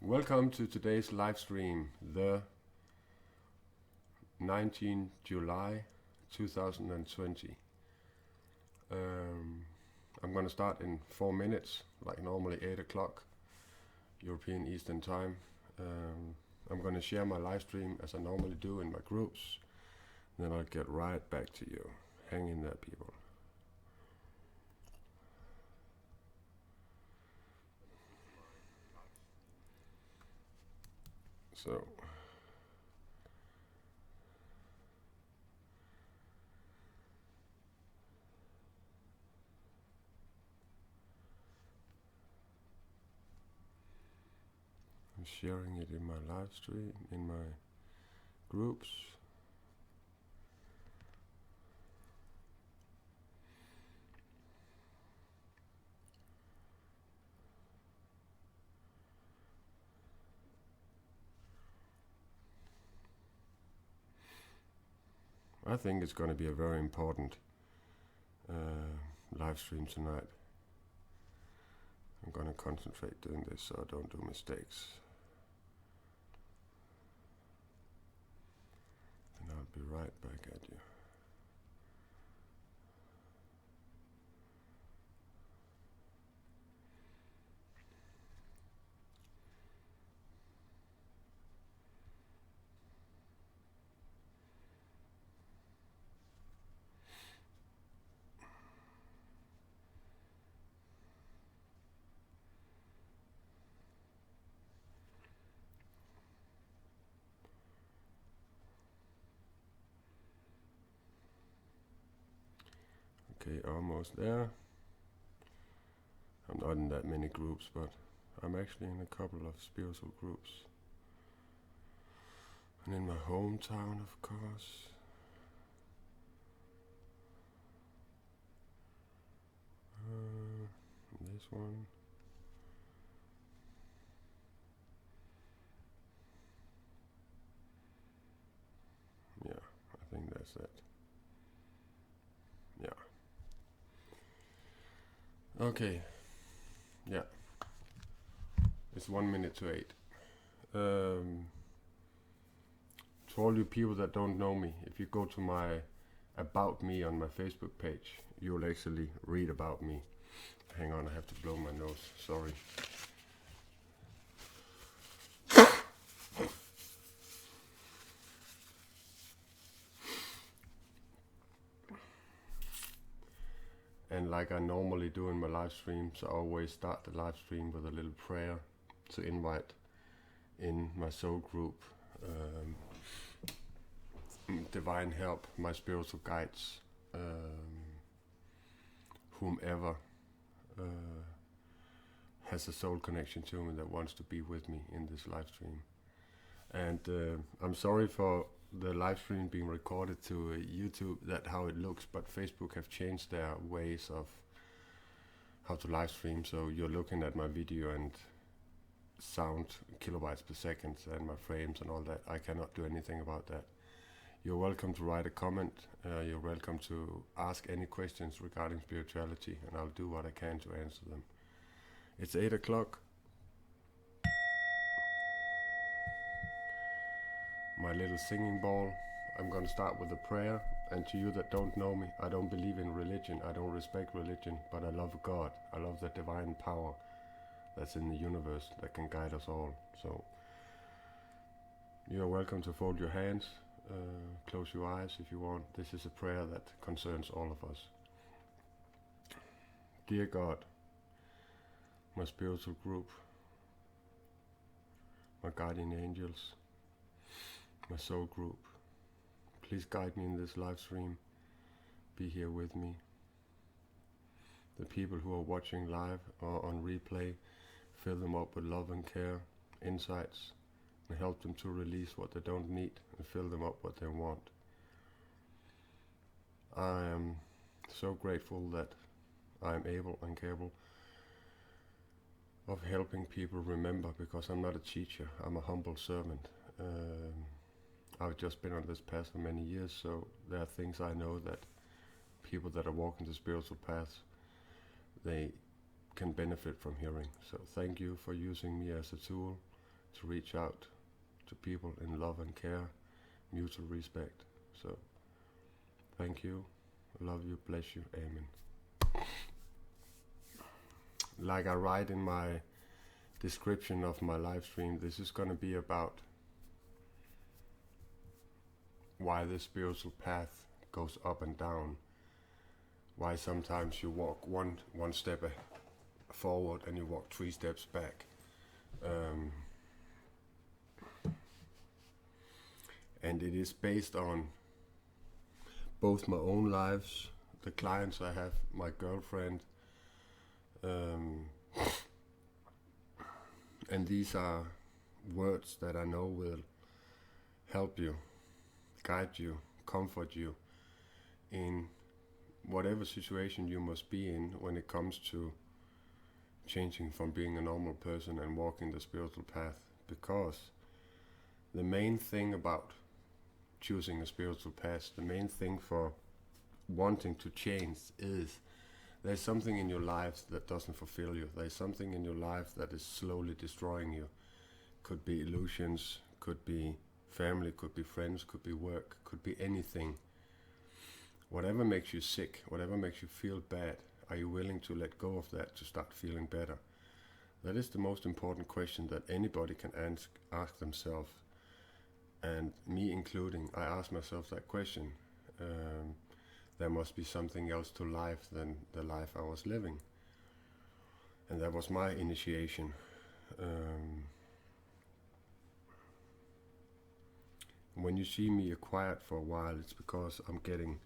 Welcome to today's live stream, the 19th July 2020. I'm going to start in 4 minutes, like normally 8 o'clock European Eastern Time. I'm going to share my live stream as I normally do in my groups. Then I'll get right back to you. Hang in there, people. So, I'm sharing it in my live stream, in my groups. I think it's going to be a very important live stream tonight. I'm going to concentrate doing this so I don't do mistakes. And I'll be right back at you. Okay, almost there. I'm not in that many groups, but I'm actually in a couple of spiritual groups. And in my hometown, of course. This one. Yeah, I think that's it. Yeah. Okay. Yeah. It's 1 minute to 8. To all you people that don't know me, if you go to my About Me on my Facebook page, you'll actually read about me. Hang on, I have to blow my nose. Sorry. And like I normally do in my live streams, I always start the live stream with a little prayer to invite in my soul group, divine help, my spiritual guides, whomever has a soul connection to me that wants to be with me in this live stream. And I'm sorry for the live stream being recorded to YouTube, that how it looks, but Facebook have changed their ways of how to live stream, so you're looking at my video and sound kilobytes per second and my frames and all that. I cannot do anything about that. You're welcome to write a comment, you're welcome to ask any questions regarding spirituality, and I'll do what I can to answer them. It's 8 o'clock. My little singing ball. I'm going to start with a prayer. And to you that don't know me, I don't believe in religion, I don't respect religion, but I love God. I love the divine power that's in the universe that can guide us all. So you're welcome to fold your hands, close your eyes if you want. This is a prayer that concerns all of us. Dear God, my spiritual group, my guardian angels, my soul group, please guide me in this live stream. Be here with me. The people who are watching live or on replay, fill them up with love and care, insights, and help them to release what they don't need and fill them up what they want. I am so grateful that I am able and capable of helping people remember, because I'm not a teacher, I'm a humble servant. I've just been on this path for many years, so there are things I know that people that are walking the spiritual path, they can benefit from hearing. So thank you for using me as a tool to reach out to people in love and care, mutual respect. So, thank you, love you, bless you, amen. Like I write in my description of my live stream, this is going to be about why the spiritual path goes up and down, why sometimes you walk one step forward and you walk 3 steps back. And it is based on both my own lives, the clients I have, my girlfriend, and these are words that I know will help you, guide you, comfort you in whatever situation you must be in when it comes to changing from being a normal person and walking the spiritual path. Because the main thing about choosing a spiritual path, the main thing for wanting to change is there's something in your life that doesn't fulfill you. There's something in your life that is slowly destroying you. Could be illusions, could be family, could be friends, could be work, could be anything. Whatever makes you sick, whatever makes you feel bad, are you willing to let go of that to start feeling better? That is the most important question that anybody can ask themselves. And me including, I ask myself that question. There must be something else to life than the life I was living. And that was my initiation. When you see me quiet for a while, it's because I'm getting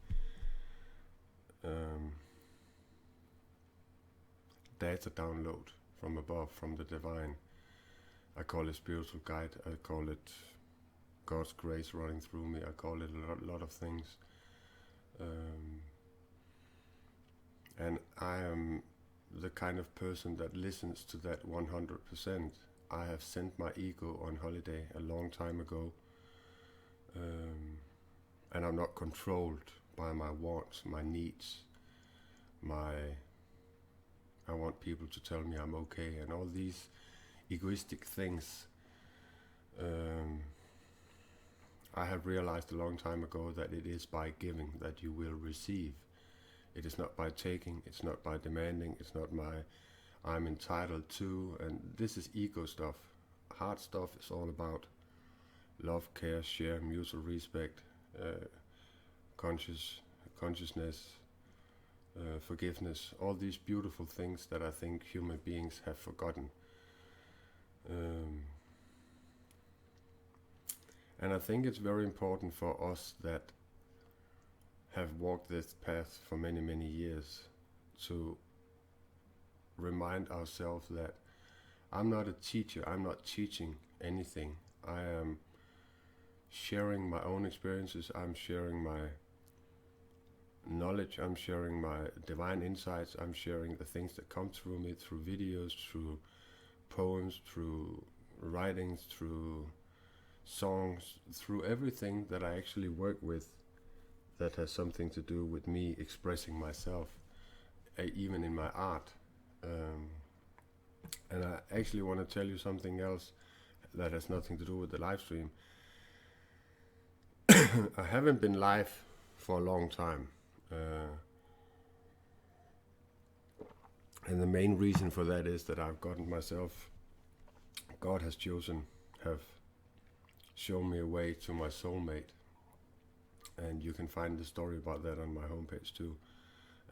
data download from above, from the divine. I call it spiritual guide, I call it God's grace running through me, I call it a lot of things. And I am the kind of person that listens to that 100%. I have sent my ego on holiday a long time ago, and I'm not controlled by my wants, my needs, I want people to tell me I'm okay, and all these egoistic things. I have realized a long time ago that it is by giving that you will receive. It is not by taking, it's not by demanding, it's not I'm entitled to, and this is ego stuff. Hard stuff is all about love, care, share, mutual respect, consciousness, forgiveness, all these beautiful things that I think human beings have forgotten. And I think it's very important for us that have walked this path for many, many years to remind ourselves that I'm not a teacher, I'm not teaching anything. I am sharing my own experiences, I'm sharing my knowledge, I'm sharing my divine insights, I'm sharing the things that come through me, through videos, through poems, through writings, through songs, through everything that I actually work with that has something to do with me expressing myself, even in my art. And I actually want to tell you something else that has nothing to do with the live stream. I haven't been live for a long time. And the main reason for that is that I've gotten myself, God has chosen, have shown me a way to my soulmate. And you can find the story about that on my homepage too,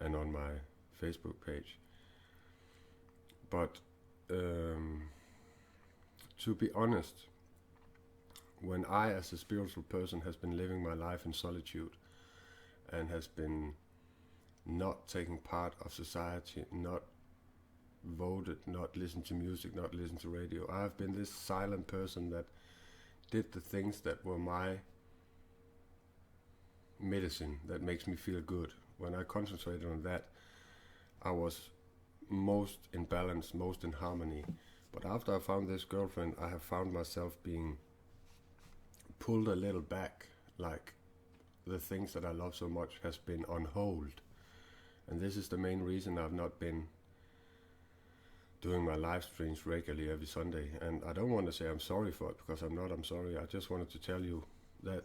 and on my Facebook page. But to be honest, when I as a spiritual person has been living my life in solitude and has been not taking part of society, not voted, not listened to music, not listened to radio, I have been this silent person that did the things that were my medicine, that makes me feel good. When I concentrated on that, I was most in balance, most in harmony. But after I found this girlfriend, I have found myself being pulled a little back, like the things that I love so much has been on hold. And this is the main reason I've not been doing my live streams regularly every Sunday. And I don't want to say I'm sorry for it, because I'm not. I'm sorry. I just wanted to tell you that.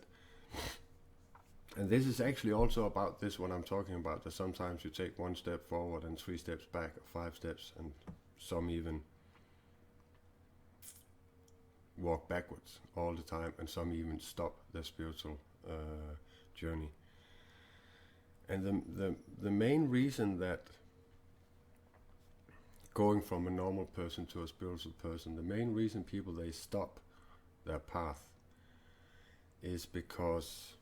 And this is actually also about this, what I'm talking about, that sometimes you take one step forward and 3 steps back, or 5 steps, and some even walk backwards all the time, and some even stop their spiritual journey. And the main reason that going from a normal person to a spiritual person, the main reason people, they stop their path, is because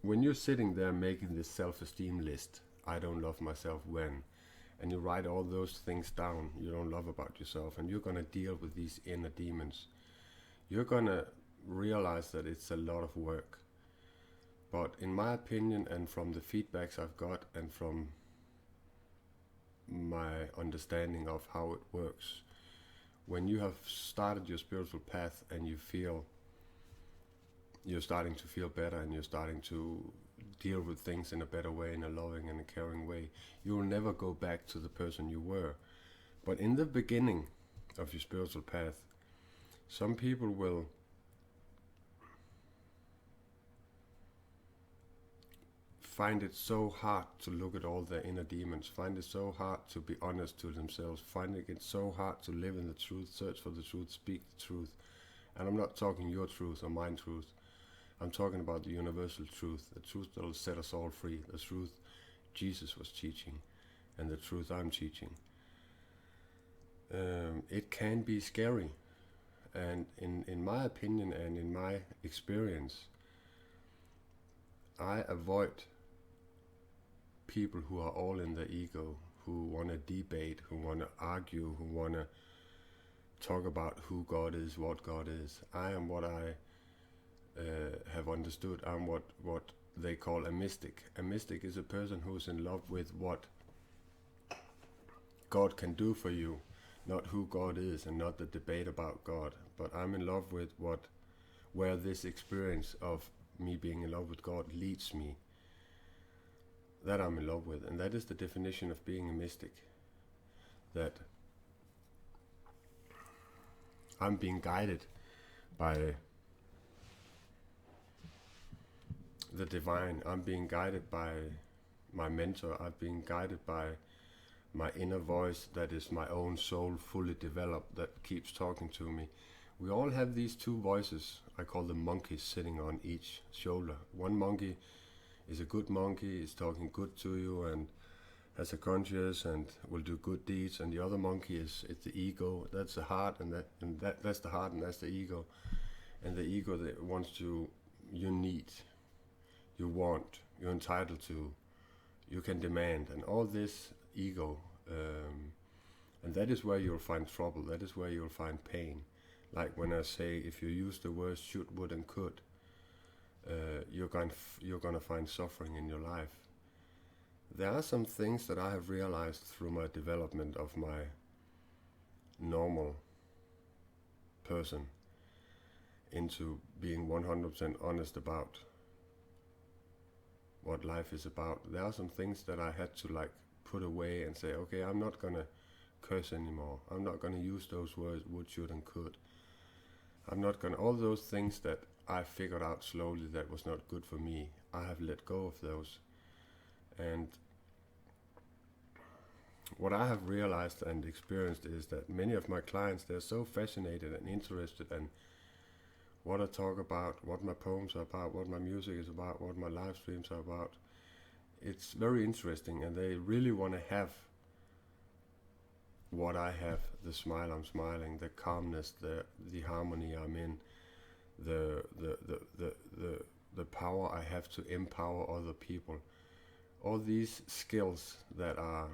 when you're sitting there making this self-esteem list, I don't love myself when, and you write all those things down you don't love about yourself, and you're going to deal with these inner demons, you're going to realize that it's a lot of work. But in my opinion, and from the feedbacks I've got, and from my understanding of how it works, when you have started your spiritual path and you feel you're starting to feel better, and you're starting to deal with things in a better way, in a loving and a caring way, you will never go back to the person you were. But in the beginning of your spiritual path, some people will find it so hard to look at all their inner demons, find it so hard to be honest to themselves, finding it so hard to live in the truth, search for the truth, speak the truth. And I'm not talking your truth or mine truth. I'm talking about the universal truth, the truth that will set us all free, the truth Jesus was teaching, and the truth I'm teaching. It can be scary, and in my opinion and in my experience, I avoid people who are all in their ego, who want to debate, who want to argue, who want to talk about who God is, what God is. I am what I have understood. I'm what they call a mystic. A mystic is a person who's in love with what God can do for you, not who God is, and not the debate about God. But I'm in love with where this experience of me being in love with God leads me. That I'm in love with, and that is the definition of being a mystic. That I'm being guided by the divine. I'm being guided by my mentor. I'm being guided by my inner voice, that is my own soul fully developed, that keeps talking to me. We all have these two voices. I call them monkeys, sitting on each shoulder. One monkey is a good monkey, is talking good to you and has a conscience and will do good deeds, and the other monkey is the ego. That's the heart, and that's the heart, and that's the ego. And the ego that wants to, you need, you want, you're entitled to, you can demand, and all this ego, and that is where you'll find trouble. That is where you'll find pain. Like when I say, if you use the words should, would, and could, you're gonna find suffering in your life. There are some things that I have realized through my development of my normal person into being 100% honest about what life is about. There are some things that I had to put away and say, okay, I'm not gonna curse anymore. I'm not gonna use those words would, should, and could. I'm not gonna, all those things that I figured out slowly that was not good for me, I have let go of those. And what I have realized and experienced is that many of my clients, they're so fascinated and interested in what I talk about, what my poems are about, what my music is about, what my live streams are about. It's very interesting, and they really want to have what I have, the smile I'm smiling, the calmness, the harmony I'm in, the power I have to empower other people. All these skills that are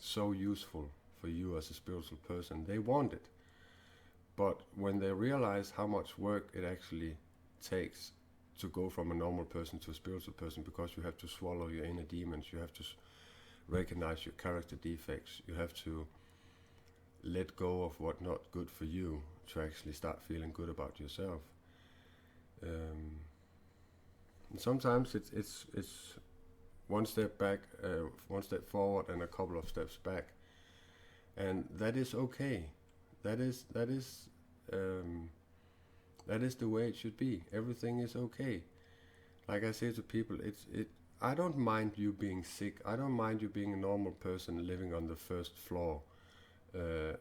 so useful for you as a spiritual person, they want it. But when they realize how much work it actually takes to go from a normal person to a spiritual person, because you have to swallow your inner demons, you have to recognize your character defects, you have to let go of what's not good for you to actually start feeling good about yourself. And sometimes it's one step back, one step forward, and a couple of steps back. and that is okay. That is that is um, that is the way it should be. Everything is okay. Like I say to people, it. I don't mind you being sick. I don't mind you being a normal person living on the first floor,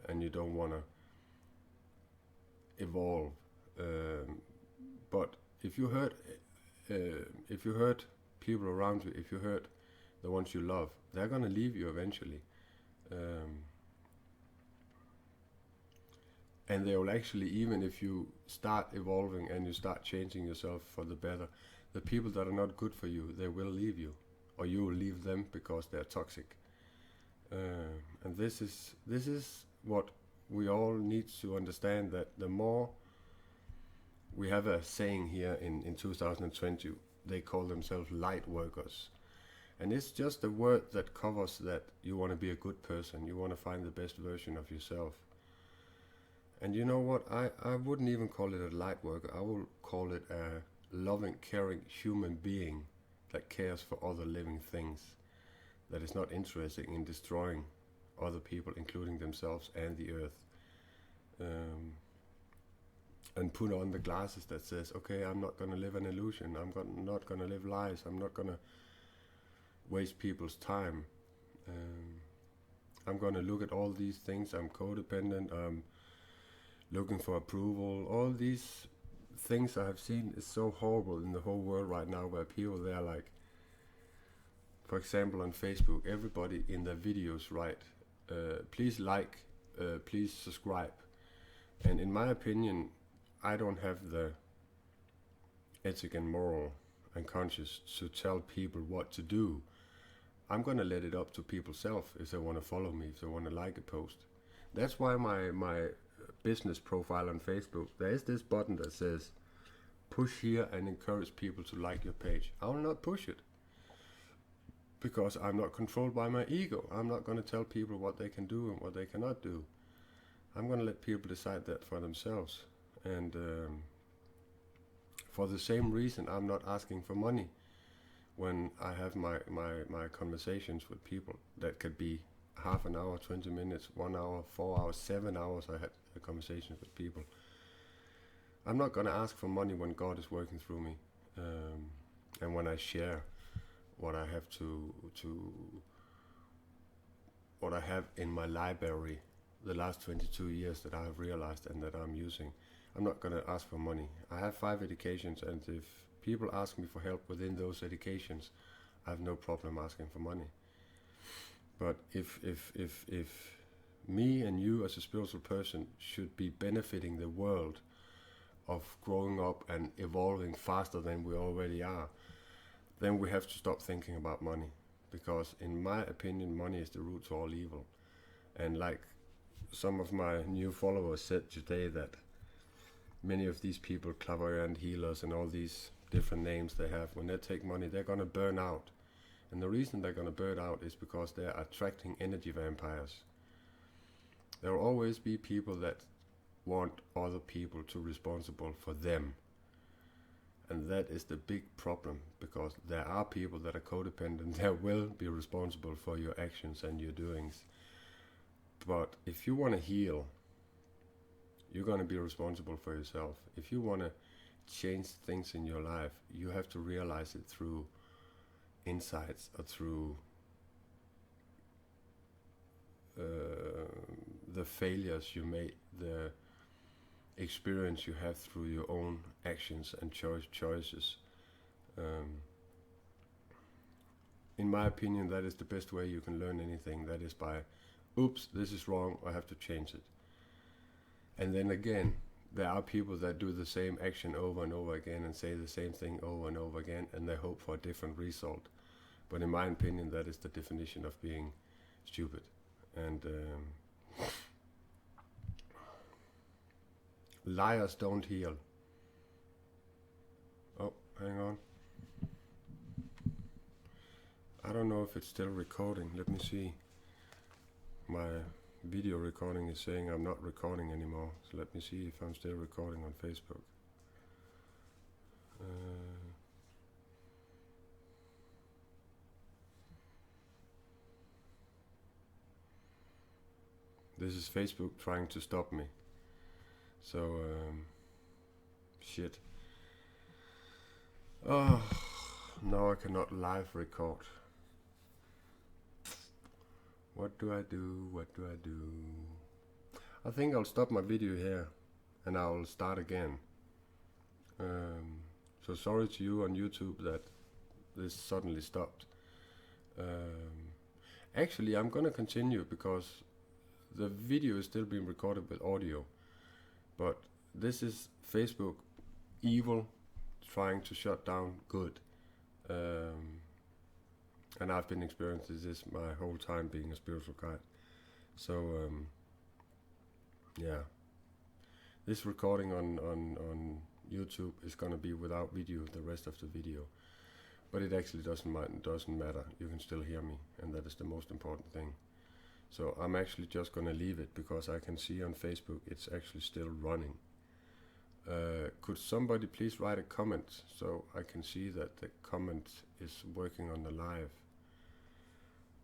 and you don't wanna evolve. Um, but if you hurt, if you hurt people around you, if you hurt the ones you love, they're gonna leave you eventually, and they will actually, even if you start evolving and you start changing yourself for the better, the people that are not good for you, they will leave you, or you will leave them because they're toxic. And this is what we all need to understand, that the more we have a saying here in 2020, they call themselves light workers. And it's just a word that covers that you want to be a good person, you want to find the best version of yourself. And you know what? I wouldn't even call it a light worker, I will call it a loving, caring human being that cares for other living things, that is not interested in destroying other people, including themselves and the earth. And put on the glasses that says, okay, I'm not going to live an illusion, not going to live lies, I'm not going to waste people's time. I'm going to look at all these things. I'm codependent, I'm looking for approval. All these things I have seen is so horrible in the whole world right now, where people, they're like, for example, on Facebook, everybody in their videos write, please like, please subscribe. And in my opinion, I don't have the ethic and moral and conscience to tell people what to do. I'm gonna let it up to people self if they want to follow me, if they want to like a post. That's why my business profile on Facebook, there is this button that says push here and encourage people to like your page. I will not push it, because I'm not controlled by my ego. I'm not going to tell people what they can do and what they cannot do. I'm going to let people decide that for themselves. And for the same reason, I'm not asking for money when I have my conversations with people. That could be half an hour, 20 minutes, 1 hour, 4 hours, 7 hours. I had a conversation with people. I'm not going to ask for money when God is working through me, and when I share what I have what I have in my library the last 22 years that I have realized and that I'm using. I'm not going to ask for money. I have 5 educations, and if people ask me for help within those educations, I have no problem asking for money. But if me and you as a spiritual person should be benefiting the world of growing up and evolving faster than we already are, then we have to stop thinking about money. Because in my opinion, money is the root to all evil. And like some of my new followers said today, that many of these people, clairvoyant healers and all these different names they have, when they take money, they're going to burn out. And the reason they're going to burn out is because they're attracting energy vampires. There will always be people that want other people to be responsible for them. And that is the big problem, because there are people that are codependent that will be responsible for your actions and your doings. But if you want to heal, you're going to be responsible for yourself. If you want to change things in your life, you have to realize it through insights or through the failures you made, the experience you have through your own actions and choices. In my opinion, that is the best way you can learn anything. That is by, oops, this is wrong, I have to change it. And then again, there are people that do the same action over and over again and say the same thing over and over again, and they hope for a different result. But in my opinion, that is the definition of being stupid. And liars don't heal. Oh, hang on. I don't know if it's still recording. Let me see. My video recording is saying I'm not recording anymore. So let me see if I'm still recording on Facebook. This is Facebook trying to stop me. So, shit. Oh, now I cannot live record. What do I do? What do I do? I think I'll stop my video here and I'll start again. So sorry to you on YouTube that this suddenly stopped. Actually, I'm gonna continue because the video is still being recorded with audio. But this is Facebook evil trying to shut down good. And I've been experiencing this my whole time being a spiritual guide. So yeah, this recording on YouTube is gonna be without video the rest of the video, but it actually doesn't matter. You can still hear me, and that is the most important thing. So I'm actually just gonna leave it because I can see on Facebook it's actually still running. Could somebody please write a comment so I can see that the comment is working on the live?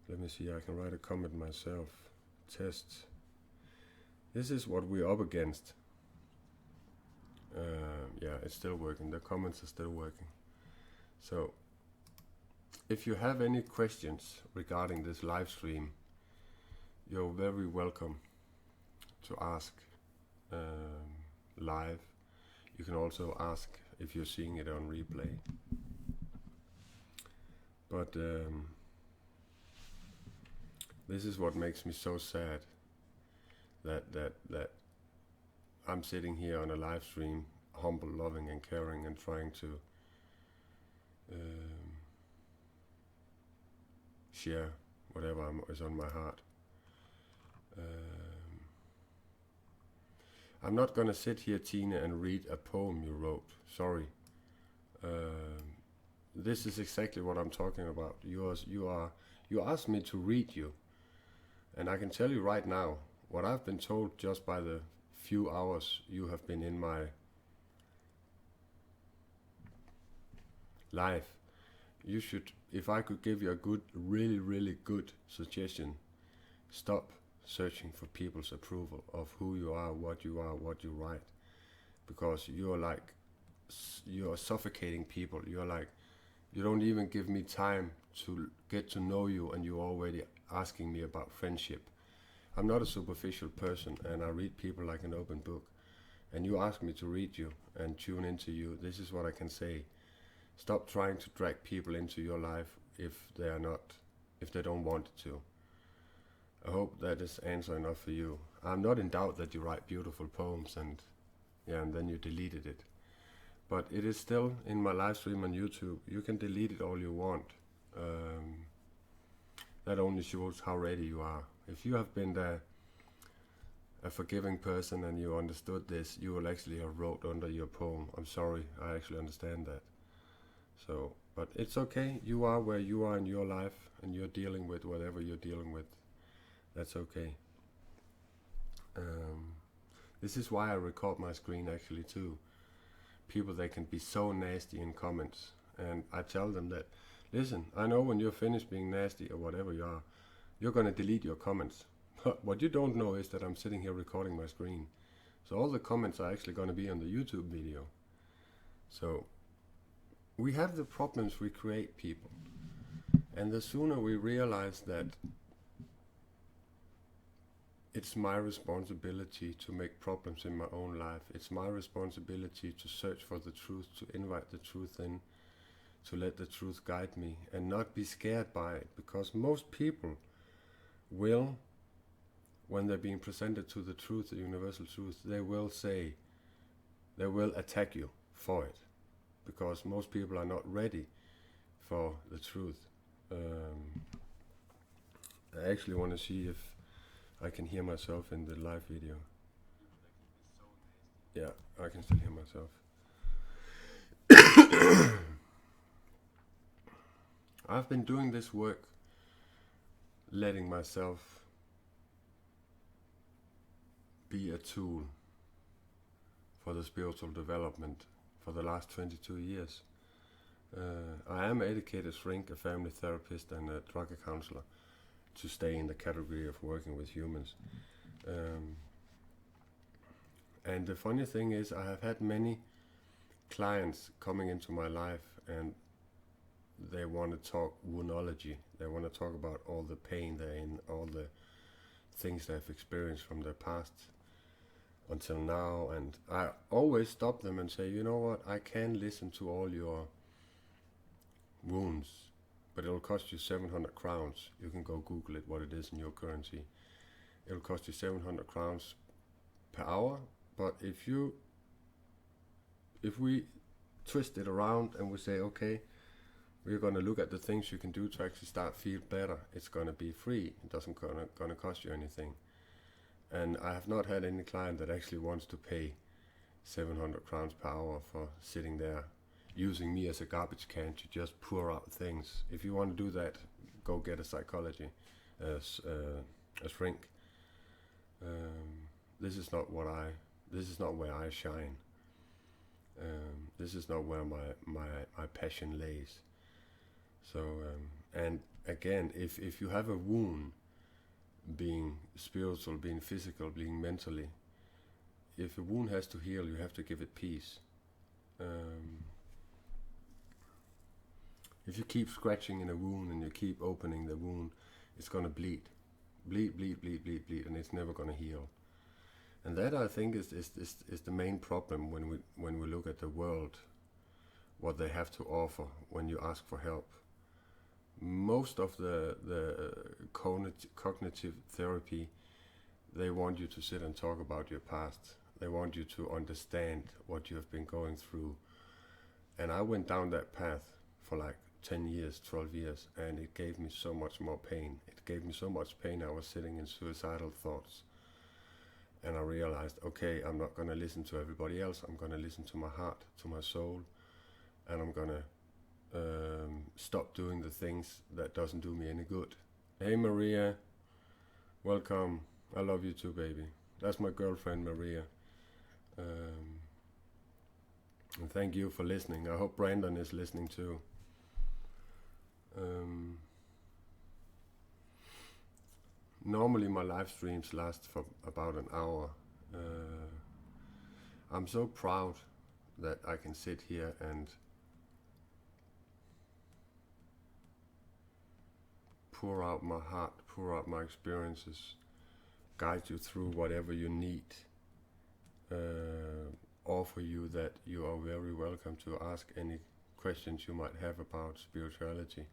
Let me see, I can write a comment myself. Test. This is what we're up against. Yeah, it's still working. The comments are still working. So, if you have any questions regarding this live stream, you're very welcome to ask live. You can also ask if you're seeing it on replay. But this is what makes me so sad, that I'm sitting here on a live stream, humble, loving and caring and trying to share whatever is on my heart. I'm not gonna sit here, Tina, and read a poem you wrote. Sorry. This is exactly what I'm talking about. You asked me to read you, and I can tell you right now what I've been told just by the few hours you have been in my life. You should, if I could give you a good, really, really good suggestion, stop searching for people's approval of who you are, what you write, because you're suffocating people. You don't even give me time to get to know you, and you're already asking me about friendship. I'm not a superficial person, and I read people like an open book, and you ask me to read you and tune into you. This is what I can say. Stop trying to drag people into your life if they don't want to. I hope that is answer enough for you. I'm not in doubt that you write beautiful poems and then you deleted it. But it is still in my live stream on YouTube. You can delete it all you want. That only shows how ready you are. If you have been a forgiving person and you understood this, you will actually have wrote under your poem, I'm sorry, I actually understand that. So, but it's okay. You are where you are in your life, and you're dealing with whatever you're dealing with. That's okay. This is why I record my screen actually too. People, they can be so nasty in comments, and I tell them that, listen, I know when you're finished being nasty or whatever you are, you're gonna delete your comments. But what you don't know is that I'm sitting here recording my screen. So all the comments are actually gonna be on the YouTube video. So we have the problems we create, people. And the sooner we realize that it's my responsibility to make problems in my own life, it's my responsibility to search for the truth, to invite the truth in, to let the truth guide me, and not be scared by it. Because most people will, when they're being presented to the truth, the universal truth, they will attack you for it. Because most people are not ready for the truth. I actually want to see if I can hear myself in the live video. Yeah, I can still hear myself. I've been doing this work, letting myself be a tool for the spiritual development for the last 22 years. I am an educator, shrink, a family therapist and a drug counselor, to stay in the category of working with humans. Um, and the funny thing is, I have had many clients coming into my life, and they want to talk woonology. They want to talk about all the pain they're in, all the things they've experienced from their past until now. And I always stop them and say, you know what, I can listen to all your wounds, but it'll cost you 700 crowns. You can go Google it, what it is in your currency. It'll cost you 700 crowns per hour. But if we twist it around and we say, okay, we're going to look at the things you can do to actually start feel better, it's going to be free. It doesn't going to cost you anything. And I have not had any client that actually wants to pay 700 crowns per hour for sitting there using me as a garbage can to just pour out things. If you want to do that, go get a psychology, a shrink. This is not where I shine. This is not where my passion lays. So, and again, if you have a wound, being spiritual, being physical, being mentally, if a wound has to heal, you have to give it peace. If you keep scratching in a wound and you keep opening the wound, it's going to bleed, and it's never going to heal. And that, I think, is the main problem when we look at the world, what they have to offer when you ask for help. Most of the cognitive therapy, they want you to sit and talk about your past. They want you to understand what you have been going through. And I went down that path for like 10 years, 12 years, and it gave me so much more pain. It gave me so much pain, I was sitting in suicidal thoughts. And I realized, okay, I'm not going to listen to everybody else. I'm going to listen to my heart, to my soul, and I'm going to stop doing the things that doesn't do me any good. Hey Maria, welcome. I love you too, baby. That's my girlfriend Maria. And thank you for listening. I hope Brandon is listening too. Normally my live streams last for about an hour. I'm so proud that I can sit here and pour out my heart, pour out my experiences, guide you through whatever you need, offer you that you are very welcome to ask any questions you might have about spirituality.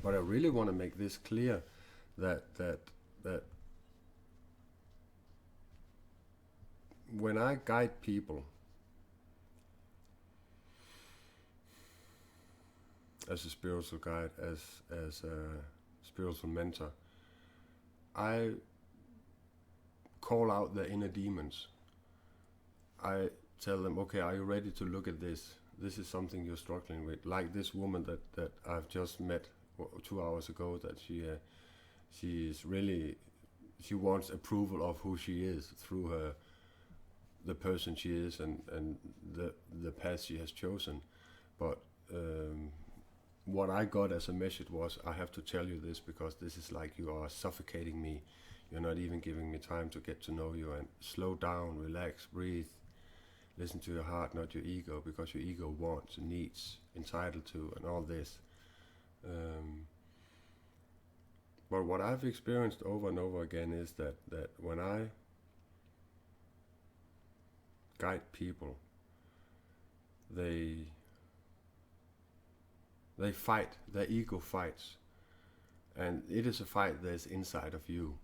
But I really want to make this clear that when I guide people as a spiritual guide, as a spiritual mentor, I call out their inner demons. I tell them, okay, are you ready to look at this? This is something you're struggling with. Like this woman that I've just met 2 hours ago, that she is really, she wants approval of who she is through the person she is and the path she has chosen. But what I got as a message was, I have to tell you this because this is like you are suffocating me. You're not even giving me time to get to know you, and slow down, relax, breathe. Listen to your heart, not your ego, because your ego wants, needs, entitled to, and all this. But what I've experienced over and over again is that when I guide people, they fight, their ego fights, and it is a fight that is inside of you,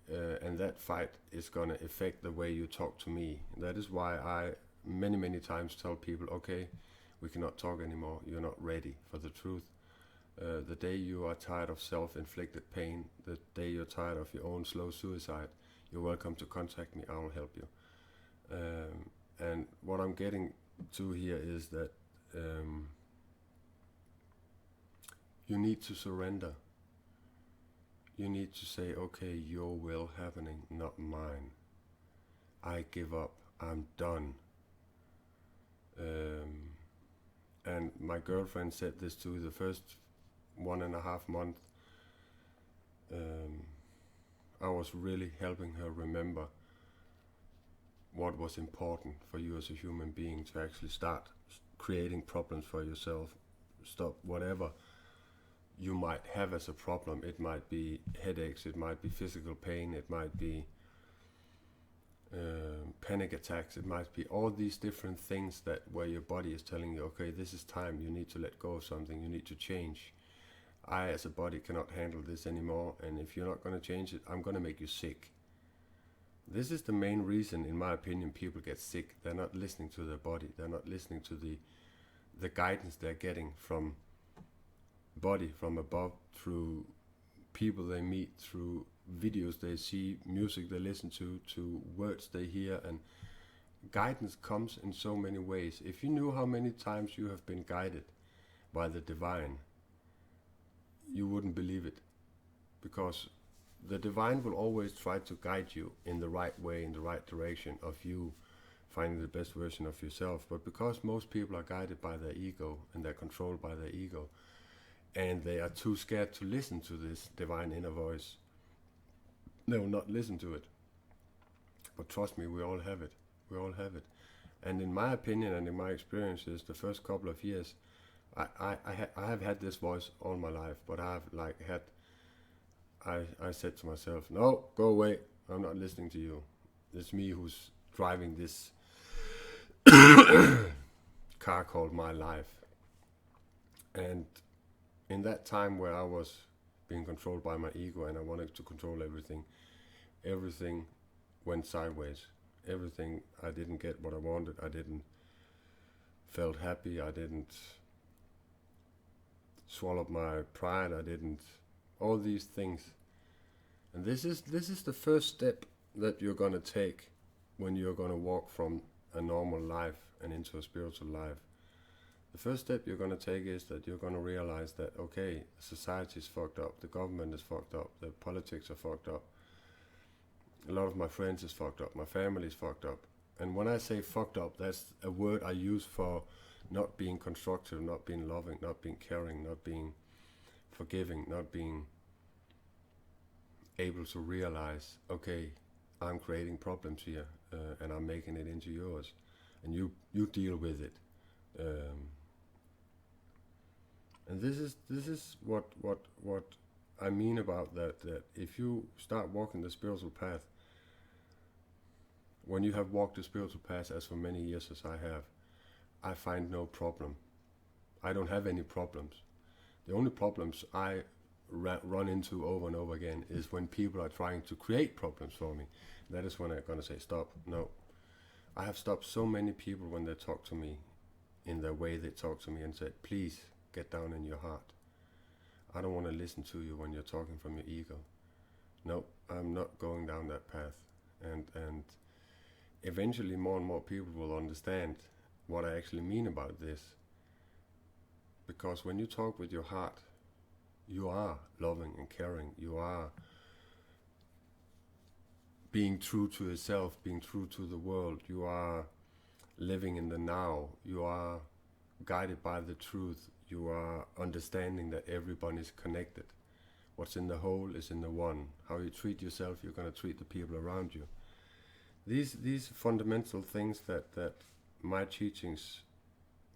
and that fight is going to affect the way you talk to me. That is why I many times tell people, okay, we cannot talk anymore, you're not ready for the truth. The day you are tired of self-inflicted pain, the day you're tired of your own slow suicide, you're welcome to contact me, I will help you. And what I'm getting to here is that you need to surrender. You need to say, okay, your will happening, not mine. I give up, I'm done. And my girlfriend said this too, the first 1.5 months I was really helping her remember what was important for you as a human being to actually start creating problems for yourself. Stop whatever you might have as a problem. It might be headaches, it might be physical pain, it might be panic attacks, it might be all these different things that where your body is telling you, okay, this is time, you need to let go of something, you need to change. I as a body cannot handle this anymore, and if you're not going to change it, I'm going to make you sick. This is the main reason, in my opinion, people get sick. They're not listening to their body, they're not listening to the guidance they're getting from body, from above, through people they meet, through videos they see, music they listen to words they hear, and guidance comes in so many ways. If you knew how many times you have been guided by the divine, you wouldn't believe it, because the divine will always try to guide you in the right way, in the right direction of you finding the best version of yourself. But because most people are guided by their ego and they're controlled by their ego, and they are too scared to listen to this divine inner voice, they will not listen to it. But trust me, we all have it. We all have it. And in my opinion and in my experiences, the first couple of years, I have had this voice all my life, but I said to myself, no, go away, I'm not listening to you. It's me who's driving this car called my life. And in that time where I was being controlled by my ego and I wanted to control everything went sideways. Everything, I didn't get what I wanted, I didn't felt happy, I didn't swallow my pride, I didn't, all these things. And this is the first step that you're going to take when you're going to walk from a normal life and into a spiritual life. The first step you're going to take is that you're going to realize that, okay, society is fucked up, the government is fucked up, the politics are fucked up, a lot of my friends is fucked up, my family is fucked up. And when I say fucked up, that's a word I use for not being constructive, not being loving, not being caring, not being forgiving, not being able to realize, okay, I'm creating problems here, and I'm making it into yours, and you deal with it. And this is what I mean about that if you start walking the spiritual path, when you have walked the spiritual path as for many years as I have, I find no problem. I don't have any problems. The only problems I run into over and over again is when people are trying to create problems for me. That is when I'm going to say, stop, no. I have stopped so many people when they talk to me in the way they talk to me and said, please get down in your heart. I don't want to listen to you when you're talking from your ego. No, I'm not going down that path. And eventually more and more people will understand what I actually mean about this. Because when you talk with your heart, you are loving and caring. You are being true to yourself, being true to the world. You are living in the now. You are guided by the truth. You are understanding that everyone is connected. What's in the whole is in the one. How you treat yourself, you're going to treat the people around you. These fundamental things that my teachings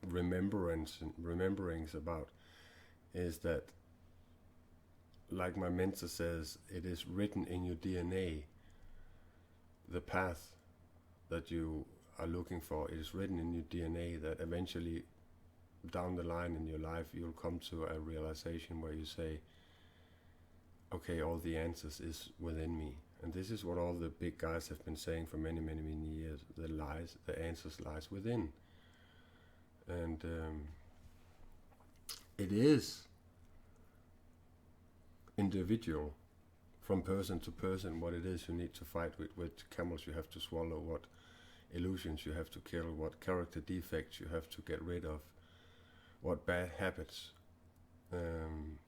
rememberings about is that, like my mentor says, it is written in your DNA. The path that you are looking for, it is written in your DNA, that eventually down the line in your life you'll come to a realization where you say, okay, all the answers is within me. And this is what all the big guys have been saying for many, many, many years. The answers lies within. And it is individual from person to person what it is you need to fight with, what camels you have to swallow, what illusions you have to kill, what character defects you have to get rid of, what bad habits.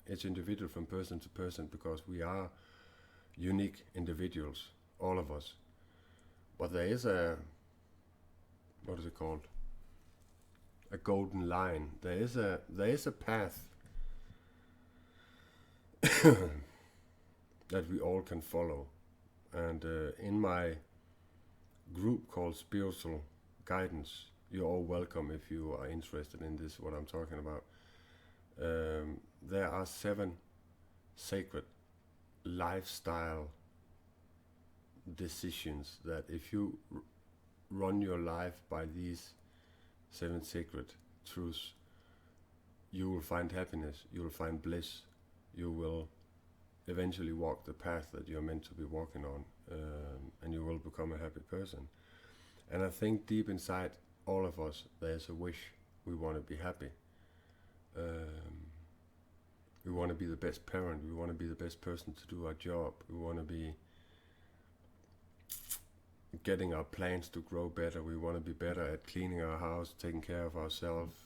It's individual from person to person, because we are unique individuals, all of us. But there is a golden line. There is a path that we all can follow. And in my group called Spiritual Guidance, you're all welcome if you are interested in this, what I'm talking about. There are 7 sacred lifestyle decisions that if you run your life by these 7 sacred truths, you will find happiness, you will find bliss, you will eventually walk the path that you're meant to be walking on, and you will become a happy person. And I think deep inside all of us, there's a wish. We want to be happy. We want to be the best parent. We want to be the best person to do our job. We want to be getting our plants to grow better. We want to be better at cleaning our house, taking care of ourselves.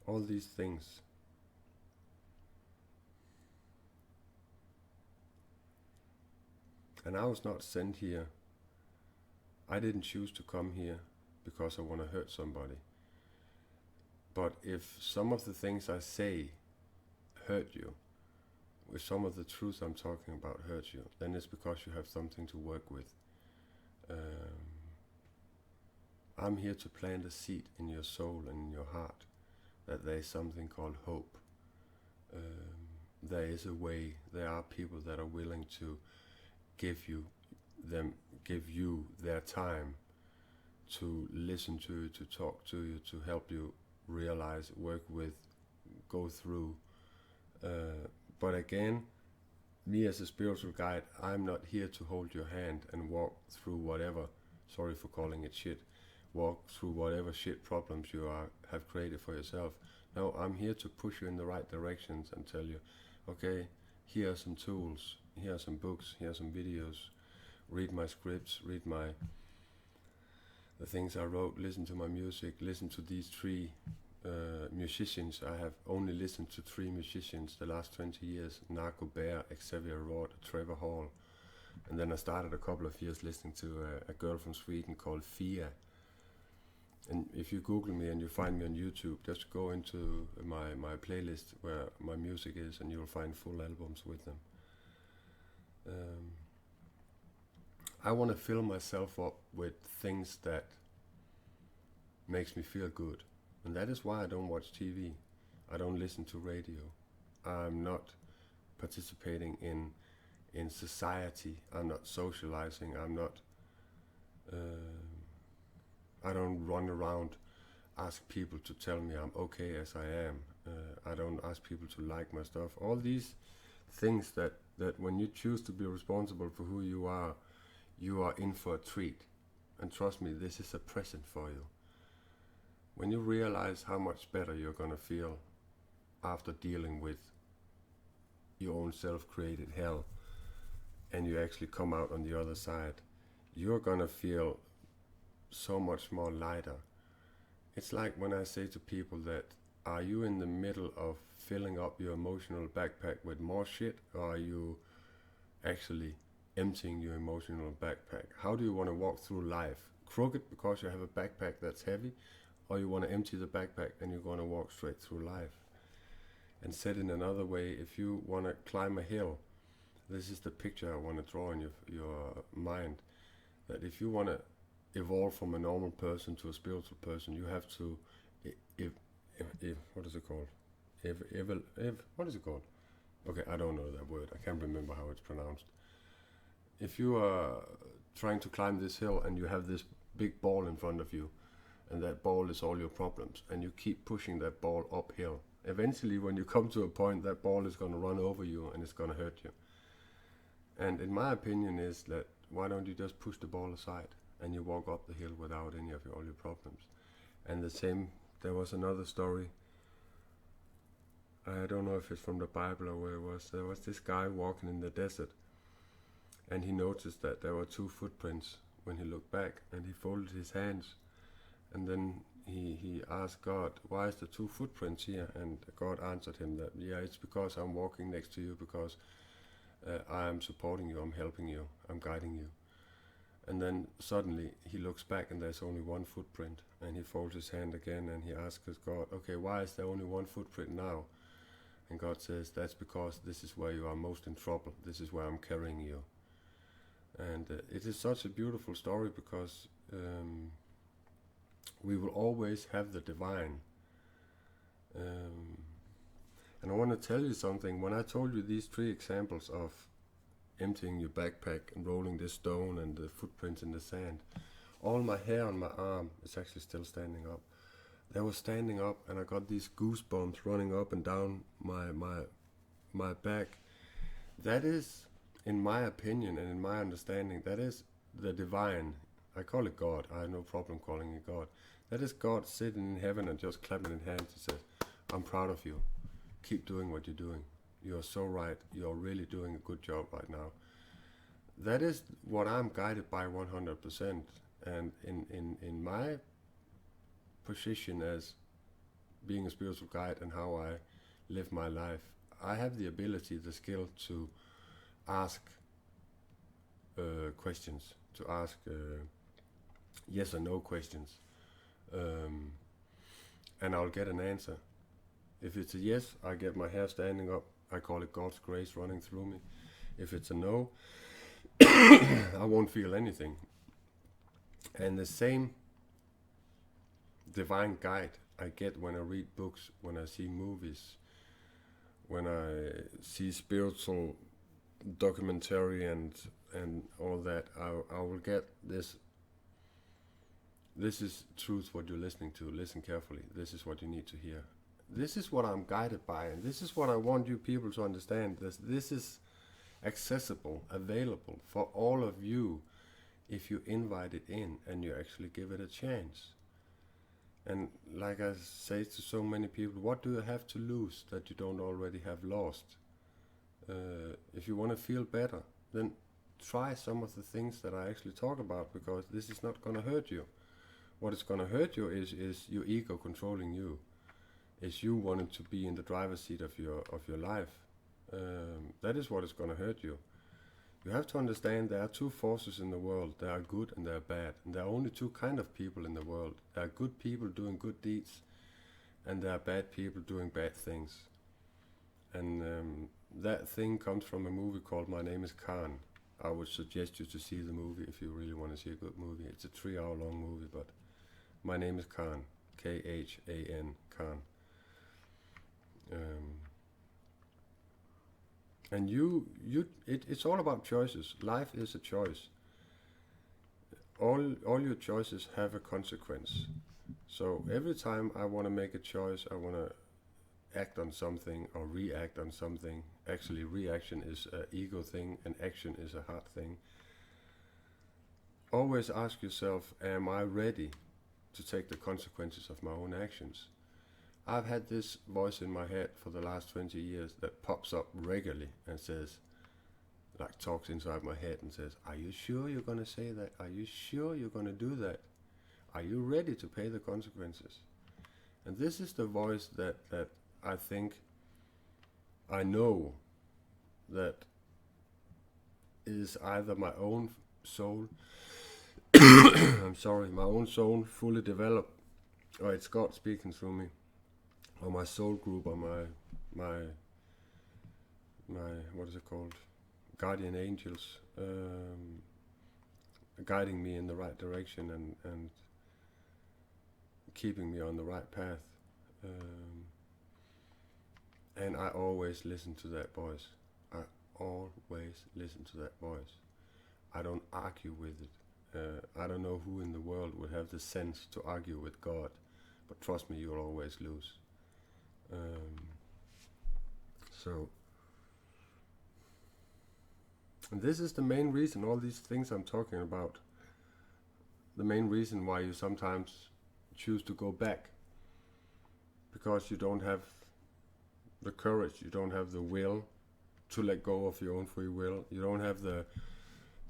All these things. And I was not sent here. I didn't choose to come here because I want to hurt somebody. But if some of the things I say hurt you, if some of the truths I'm talking about hurt you, then it's because you have something to work with. I'm here to plant a seed in your soul and in your heart that there is something called hope. There is a way. There are people that are willing to give you their time to listen to you, to talk to you, to help you realize, work with, go through. But again, me as a spiritual guide, I'm not here to hold your hand and walk through whatever, sorry for calling it shit, walk through whatever shit problems you have created for yourself. No, I'm here to push you in the right directions and tell you, okay, here are some tools, here are some books, here are some videos, read my scripts, read the things I wrote, listen to my music, listen to these 3 musicians. I have only listened to 3 musicians the last 20 years, Narco Bear, Xavier Rod, Trevor Hall. And then I started a couple of years listening to a girl from Sweden called Fia. And if you Google me and you find me on YouTube, just go into my playlist where my music is and you'll find full albums with them. I want to fill myself up with things that makes me feel good. And that is why I don't watch TV. I don't listen to radio. I'm not participating in society. I'm not socializing. I don't run around, ask people to tell me I'm okay as I am. I don't ask people to like my stuff. All these things that when you choose to be responsible for who you are in for a treat. And trust me, this is a present for you. When you realize how much better you're gonna feel after dealing with your own self-created hell, and you actually come out on the other side, you're gonna feel so much more lighter. It's like when I say to people that, are you in the middle of filling up your emotional backpack with more shit, or are you actually emptying your emotional backpack? How do you want to walk through life? Crooked because you have a backpack that's heavy, or you want to empty the backpack and you're going to walk straight through life? And said in another way, if you want to climb a hill, this is the picture I want to draw in your mind, that if you want to evolve from a normal person to a spiritual person, you have to, what is it called? What is it called? Okay, I don't know that word. I can't remember how it's pronounced. If you are trying to climb this hill and you have this big ball in front of you, and that ball is all your problems, and you keep pushing that ball uphill, eventually when you come to a point, that ball is going to run over you and it's going to hurt you. And in my opinion is that, why don't you just push the ball aside and you walk up the hill without any of all your problems? And the same, there was another story, I don't know if it's from the Bible or where it was. There was this guy walking in the desert, and he noticed that there were 2 footprints when he looked back, and he folded his hands, and then he asked God, why is there 2 footprints here? And God answered him that, yeah, it's because I'm walking next to you, because I am supporting you, I'm helping you, I'm guiding you. And then suddenly he looks back and there's only 1 footprint, and he folds his hand again and he asks God, okay, why is there only 1 footprint now? And God says, that's because this is where you are most in trouble. This is where I'm carrying you. And it is such a beautiful story because we will always have the divine. And I want to tell you something. When I told you these 3 examples of emptying your backpack and rolling this stone and the footprints in the sand, all my hair on my arm is actually still standing up. They were standing up, and I got these goosebumps running up and down my back. That is, in my opinion and in my understanding, that is the divine. I call it God. I have no problem calling it God. That is God sitting in heaven and just clapping in hands and says, I'm proud of you. Keep doing what you're doing. You're so right. You're really doing a good job right now. That is what I'm guided by 100%. And in my position as being a spiritual guide and how I live my life, I have the ability, the skill to ask questions, to ask yes or no questions, and I'll get an answer. If it's a yes, I get my hair standing up. I call it God's grace running through me. If it's a no, I won't feel anything. And the same divine guide I get when I read books, when I see movies, when I see spiritual documentary and all that, I will get this. This is truth what you're listening to. Listen carefully. This is what you need to hear. This is what I'm guided by, and this is what I want you people to understand. This is accessible, available for all of you if you invite it in and you actually give it a chance. And like I say to so many people, what do you have to lose that you don't already have lost? If you want to feel better, then try some of the things that I actually talk about, because this is not going to hurt you. What is going to hurt you is your ego controlling you. Is you wanting to be in the driver's seat of your life. That is what is going to hurt you. You have to understand there are 2 forces in the world. There are good and there are bad. And there are only 2 kind of people in the world. There are good people doing good deeds, and there are bad people doing bad things. And that thing comes from a movie called My Name is Khan. I would suggest you to see the movie if you really want to see a good movie. It's a 3-hour long movie, but My Name is Khan. Khan. Khan. And it's all about choices. Life is a choice. All your choices have a consequence. So every time I want to make a choice, I want to act on something or react on something. Actually, reaction is an ego thing and action is a heart thing. Always ask yourself, am I ready to take the consequences of my own actions? I've had this voice in my head for the last 20 years that pops up regularly and says, like talks inside my head and says, are you sure you're going to say that? Are you sure you're going to do that? Are you ready to pay the consequences? And this is the voice that I think, I know that is either my own soul, I'm sorry, my own soul fully developed, or it's God speaking through me, or my soul group, or my what is it called, guardian angels, guiding me in the right direction and keeping me on the right path. And I always listen to that voice. I always listen to that voice. I don't argue with it. I don't know who in the world would have the sense to argue with God, but trust me, you'll always lose. And this is the main reason, all these things I'm talking about, the main reason why you sometimes choose to go back, because you don't have the courage, you don't have the will to let go of your own free will, you don't have the